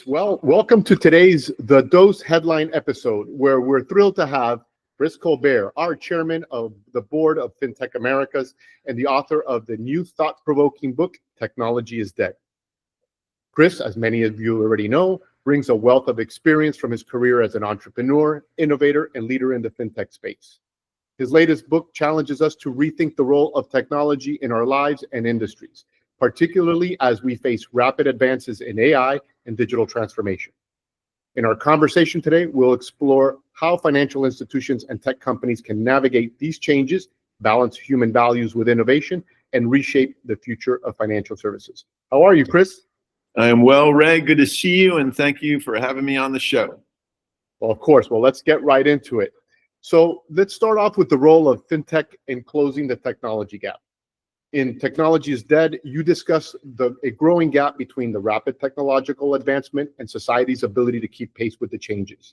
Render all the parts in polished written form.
Well, welcome to today's The Dose headline episode, where we're thrilled to have Chris Colbert, our chairman of the board of Fintech Americas and the author of the new thought-provoking book, Technology is Dead. Chris, as many of you already know, brings a wealth of experience from his career as an entrepreneur, innovator, and leader in the fintech space. His latest book challenges us to rethink the role of technology in our lives and industries, particularly as we face rapid advances in AI and digital transformation. In our conversation today, we'll explore how financial institutions and tech companies can navigate these changes, balance human values with innovation, and reshape the future of financial services. How are you, Chris? I am well, Ray. Good to see you, and thank you for having me on the show. Well, of course. Well, let's get right into it. So let's start off with the role of fintech in closing the technology gap. In Technology is Dead, you discuss a growing gap between the rapid technological advancement and society's ability to keep pace with the changes.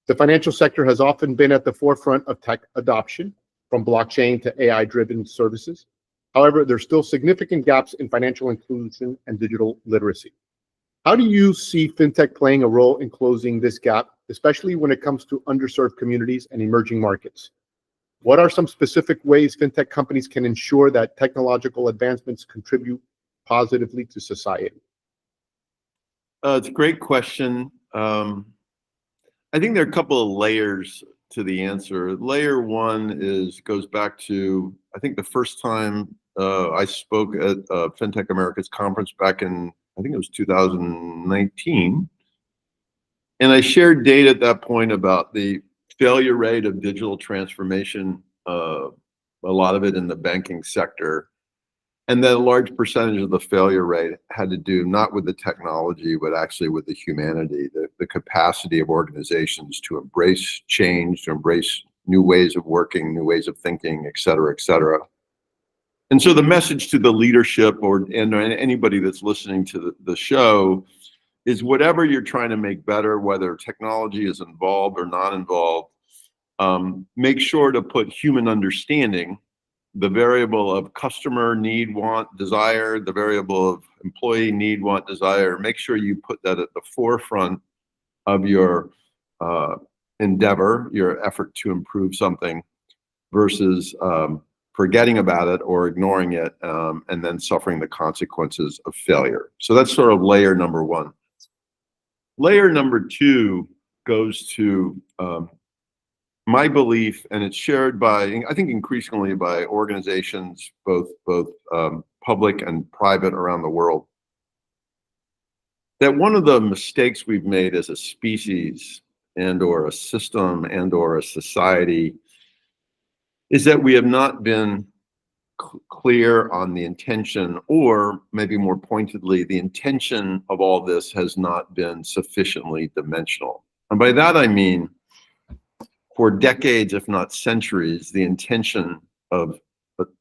The financial sector has often been at the forefront of tech adoption, from blockchain to AI-driven services. However, there's still significant gaps in financial inclusion and digital literacy. How do you see fintech playing a role in closing this gap, especially when it comes to underserved communities and emerging markets? What are some specific ways fintech companies can ensure that technological advancements contribute positively to society? It's a great question. I think there are a couple of layers to the answer. Layer one goes back to, I think, the first time I spoke at Fintech Americas conference back in, I think it was 2019. And I shared data at that point about the failure rate of digital transformation, a lot of it in the banking sector, and that a large percentage of the failure rate had to do not with the technology, but actually with the humanity, the capacity of organizations to embrace change, to embrace new ways of working, new ways of thinking, et cetera, et cetera. And so the message to the leadership and anybody that's listening to the show is whatever you're trying to make better, whether technology is involved or not involved, make sure to put human understanding, the variable of customer need, want, desire, the variable of employee need, want, desire, make sure you put that at the forefront of your endeavor, your effort to improve something, versus forgetting about it or ignoring it, and then suffering the consequences of failure. So that's sort of layer number one. Layer number two goes to my belief, and it's shared by, I think, increasingly by organizations, both public and private around the world, that one of the mistakes we've made as a species and/or a system and/or a society is that we have not been clear on the intention, or maybe more pointedly, the intention of all this has not been sufficiently dimensional. And by that I mean, for decades, if not centuries, the intention of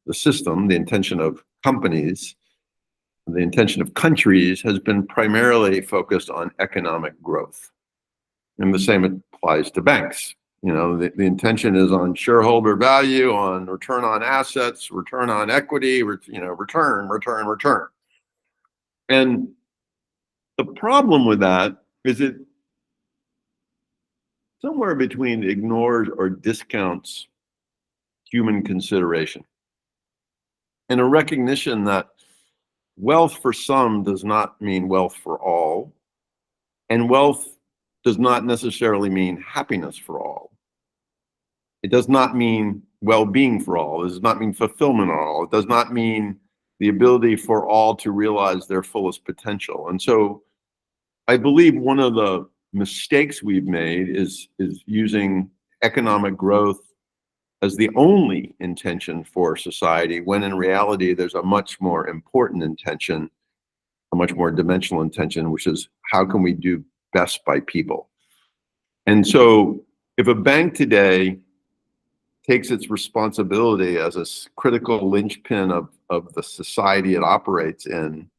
the system, the intention of companies, the intention of countries has been primarily focused on economic growth. And the same applies to banks. You know, the intention is on shareholder value, on return on assets, return on equity, return. And the problem with that is it somewhere between ignores or discounts human consideration, and a recognition that wealth for some does not mean wealth for all, and wealth does not necessarily mean happiness for all. It does not mean well-being for all. It does not mean fulfillment for all. It does not mean the ability for all to realize their fullest potential. And so I believe one of the mistakes we've made is using economic growth as the only intention for society, when in reality there's a much more important intention, a much more dimensional intention, which is how can we do best by people. And so if a bank today takes its responsibility as a critical linchpin of the society it operates in,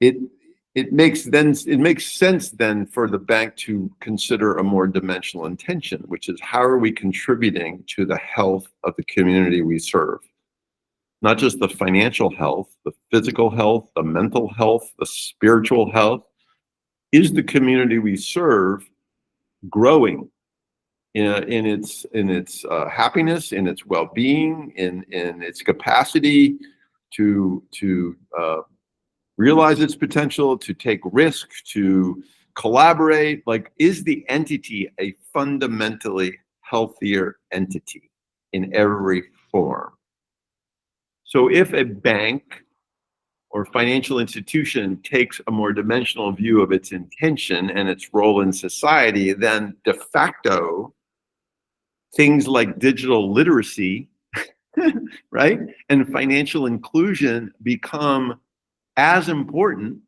it makes sense then for the bank to consider a more dimensional intention, which is how are we contributing to the health of the community we serve? Not just the financial health, the physical health, the mental health, the spiritual health. Is the community we serve growing in its happiness, in its well-being, in its capacity to realize its potential, to take risks, to collaborate? Like, is the entity a fundamentally healthier entity in every form? So if a bank or financial institution takes a more dimensional view of its intention and its role in society, then de facto, things like digital literacy, right, and financial inclusion become as important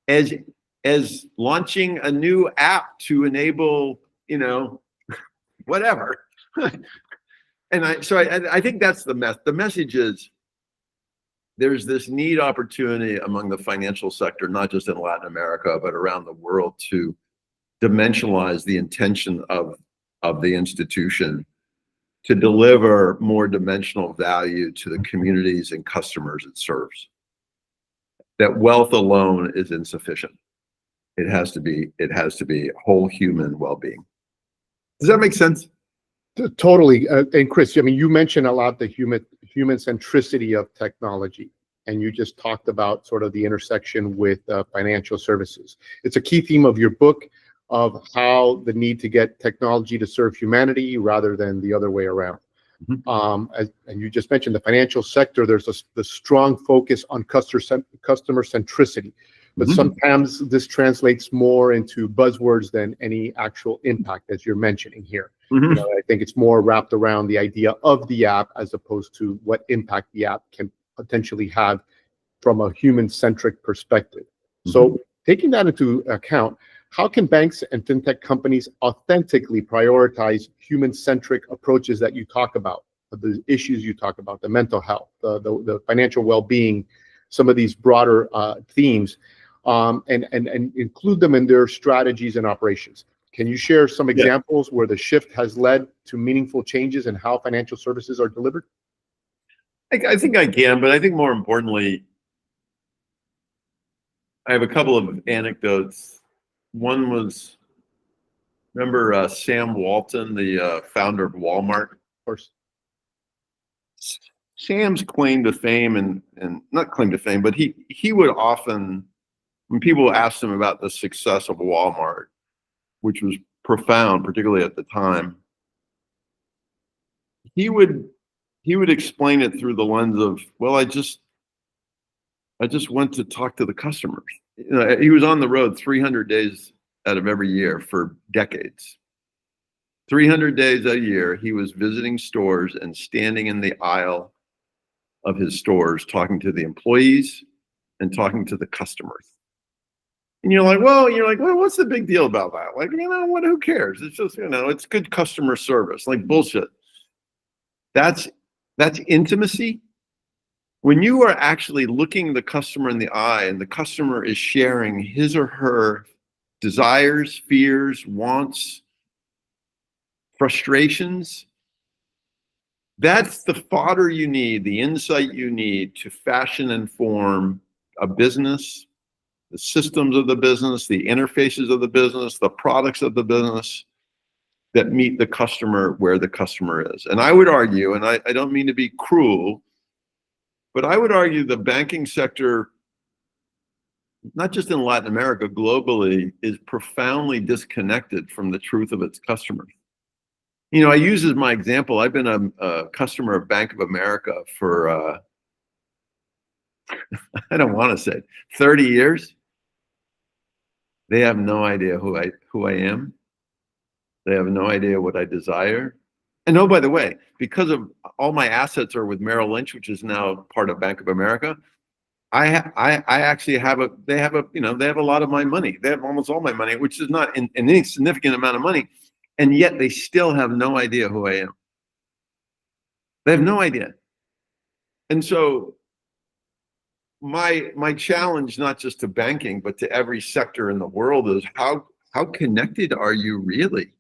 as launching a new app to enable, whatever. And I think that's the message is, there's this neat opportunity among the financial sector, not just in Latin America, but around the world, to dimensionalize the intention of the institution to deliver more dimensional value to the communities and customers it serves. That wealth alone is insufficient. It has to be whole human well-being. Does that make sense? Totally. And Chris, I mean, you mentioned a lot the human centricity of technology, and you just talked about sort of the intersection with financial services. It's a key theme of your book, of how the need to get technology to serve humanity rather than the other way around. And you just mentioned the financial sector, there's the strong focus on customer centricity, but sometimes this translates more into buzzwords than any actual impact, as you're mentioning here. I think it's more wrapped around the idea of the app as opposed to what impact the app can potentially have from a human-centric perspective. So taking that into account, how can banks and fintech companies authentically prioritize human-centric approaches that you talk about, the issues you talk about, the mental health, the financial well-being, some of these broader themes, and include them in their strategies and operations? Can you share some examples where the shift has led to meaningful changes in how financial services are delivered? I think I can, but I think more importantly, I have a couple of anecdotes. One was, remember Sam Walton, the founder of Walmart? Of course. Sam's claim to fame, and not claim to fame, but he would often, when people asked him about the success of Walmart, which was profound, particularly at the time, he would explain it through the lens of, well, I just went to talk to the customers. He was on the road 300 days out of every year for decades. 300 days a year, he was visiting stores and standing in the aisle of his stores, talking to the employees and talking to the customers. And you're like, well, what's the big deal about that? Like, who cares? It's just, it's good customer service. Like, bullshit. That's intimacy. When you are actually looking the customer in the eye and the customer is sharing his or her desires, fears, wants, frustrations, that's the fodder you need, the insight you need to fashion and form a business, the systems of the business, the interfaces of the business, the products of the business that meet the customer where the customer is. And I would argue, and I don't mean to be cruel, but I would argue the banking sector, not just in Latin America, globally, is profoundly disconnected from the truth of its customers. I use as my example, I've been a customer of Bank of America for, I don't want to say, 30 years. They have no idea who I am. They have no idea what I desire. And oh, by the way, because of all my assets are with Merrill Lynch, which is now part of Bank of America, I actually they have a lot of my money. They have almost all my money, which is not an insignificant amount of money. And yet they still have no idea who I am. They have no idea. And so my challenge, not just to banking, but to every sector in the world, is how connected are you really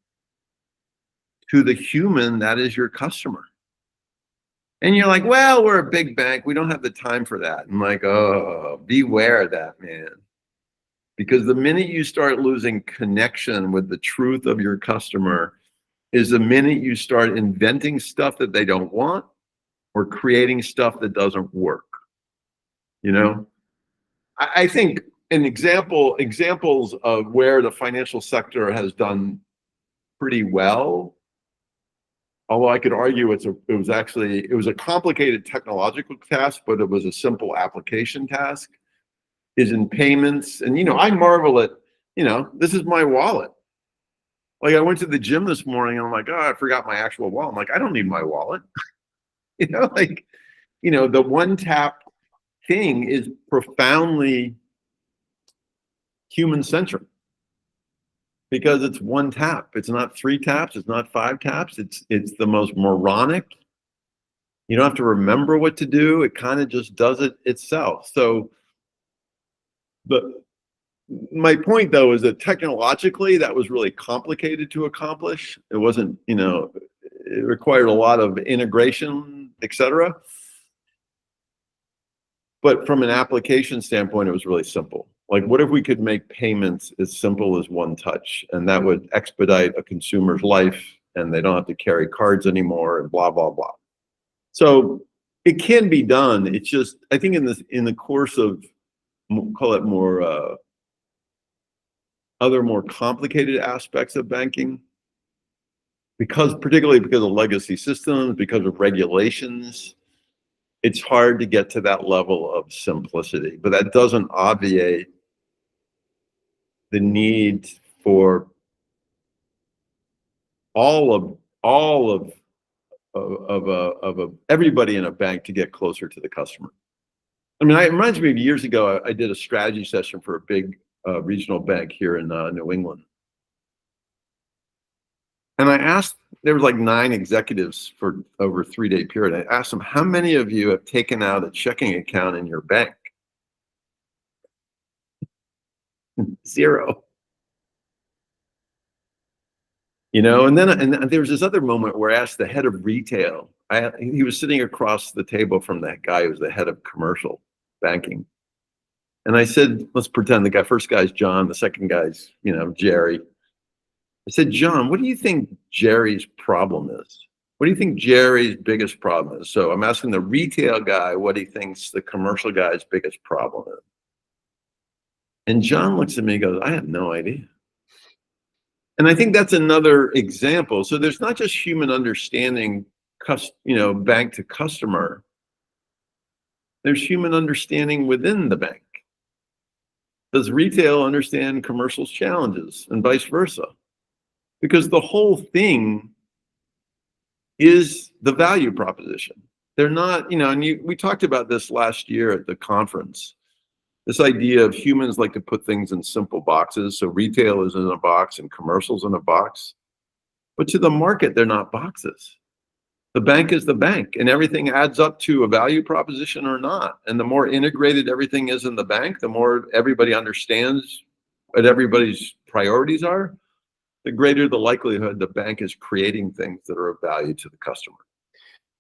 to the human that is your customer? And you're like, well, we're a big bank. We don't have the time for that. I'm like, oh, beware of that, man. Because the minute you start losing connection with the truth of your customer is the minute you start inventing stuff that they don't want or creating stuff that doesn't work. You know, I think examples of where the financial sector has done pretty well, although I could argue it was a complicated technological task, but it was a simple application task, is in payments. And, you know, I marvel at, you know, this is my wallet. Like I went to the gym this morning and I'm like, oh, I forgot my actual wallet. I'm like, I don't need my wallet. You know, like, you know, the one tap thing is profoundly human centric because it's one tap. It's not 3 taps. It's not 5 taps. It's the most moronic. You don't have to remember what to do. It kind of just does it itself. So my point though is that technologically that was really complicated to accomplish. It wasn't, you know, it required a lot of integration, etc. But from an application standpoint, it was really simple. Like, what if we could make payments as simple as one touch, and that would expedite a consumer's life, and they don't have to carry cards anymore, and blah blah blah. So it can be done. It's just, I think in the course of, call it more other more complicated aspects of banking, particularly because of legacy systems, because of regulations, it's hard to get to that level of simplicity. But that doesn't obviate the need for all of everybody in a bank to get closer to the customer. I mean, it reminds me of years ago, I did a strategy session for a big regional bank here in New England. And I asked, there was like 9 executives for over a 3-day period. I asked them, how many of you have taken out a checking account in your bank? 0. You know, and then there was this other moment where I asked the head of retail. He was sitting across the table from that guy who was the head of commercial banking. And I said, let's pretend the first guy's John, the second guy's, you know, Jerry. I said, John, what do you think Jerry's problem is? What do you think Jerry's biggest problem is? So I'm asking the retail guy what he thinks the commercial guy's biggest problem is. And John looks at me and goes, I have no idea. And I think that's another example. So there's not just human understanding, you know, bank to customer. There's human understanding within the bank. Does retail understand commercial's challenges and vice versa? Because the whole thing is the value proposition. They're not, you know, and we talked about this last year at the conference. This idea of humans like to put things in simple boxes. So retail is in a box and commercial's in a box. But to the market, they're not boxes. The bank is the bank, and everything adds up to a value proposition or not. And the more integrated everything is in the bank, the more everybody understands what everybody's priorities are, the greater the likelihood the bank is creating things that are of value to the customer.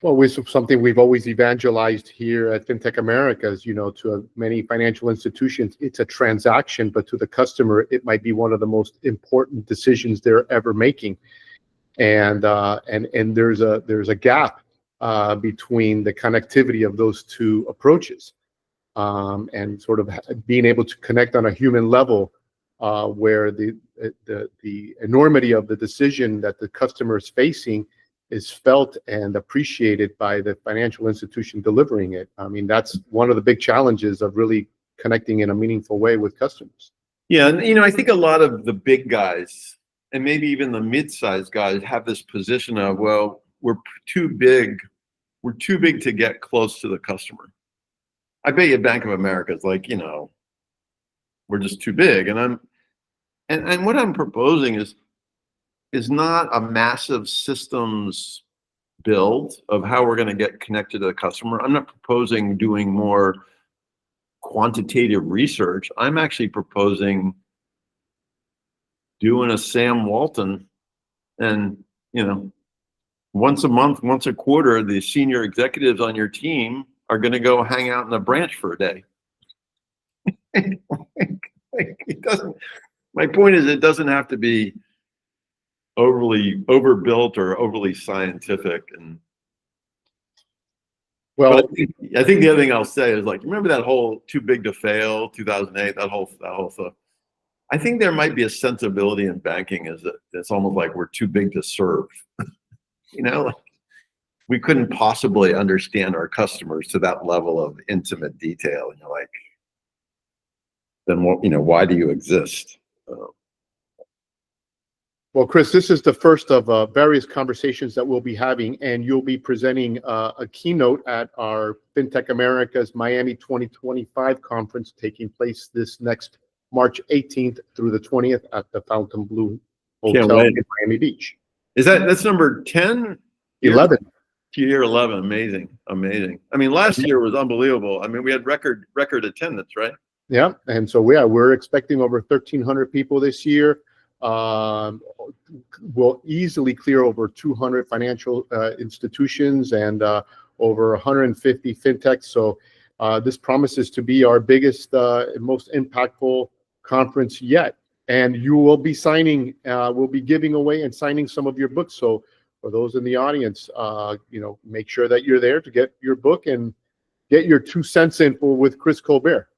Well, it's something we've always evangelized here at Fintech Americas, you know, to many financial institutions. It's a transaction, but to the customer, it might be one of the most important decisions they're ever making. And there's a gap between the connectivity of those two approaches, and sort of being able to connect on a human level, where the enormity of the decision that the customer is facing is felt and appreciated by the financial institution delivering it. I mean, that's one of the big challenges of really connecting in a meaningful way with customers. Yeah, and you know, I think a lot of the big guys and maybe even the mid-sized guys have this position of, well, we're too big to get close to the customer. I bet you Bank of America is like, you know, we're just too big. And what I'm proposing is not a massive systems build of how we're going to get connected to the customer. I'm not proposing doing more quantitative research. I'm actually proposing doing a Sam Walton and, you know, once a month, once a quarter, the senior executives on your team are going to go hang out in a branch for a day. It doesn't. My point is, it doesn't have to be overly overbuilt or overly scientific. And Well, I think the other thing I'll say is, like, remember that whole "too big to fail" 2008, that whole stuff. I think there might be a sensibility in banking is that it's almost like we're too big to serve. Like, we couldn't possibly understand our customers to that level of intimate detail. And you're like, then what? Why do you exist? Well, Chris, this is the first of various conversations that we'll be having, and you'll be presenting a keynote at our Fintech Americas Miami 2025 conference taking place this next March 18th through the 20th at the Fontainebleau Hotel in Miami Beach. That's number 10? 11. Year 11. Amazing. I mean, last year was unbelievable. I mean, we had record attendance, right? Yeah, and so we're expecting over 1,300 people this year. We'll easily clear over 200 financial institutions and over 150 fintechs. So this promises to be our biggest and most impactful conference yet. And you will be signing, we'll be giving away and signing some of your books. So for those in the audience, make sure that you're there to get your book and get your 2 cents in with Chris Colbert.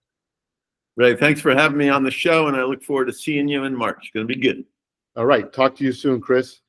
Ray, thanks for having me on the show, and I look forward to seeing you in March. It's going to be good. All right. Talk to you soon, Chris.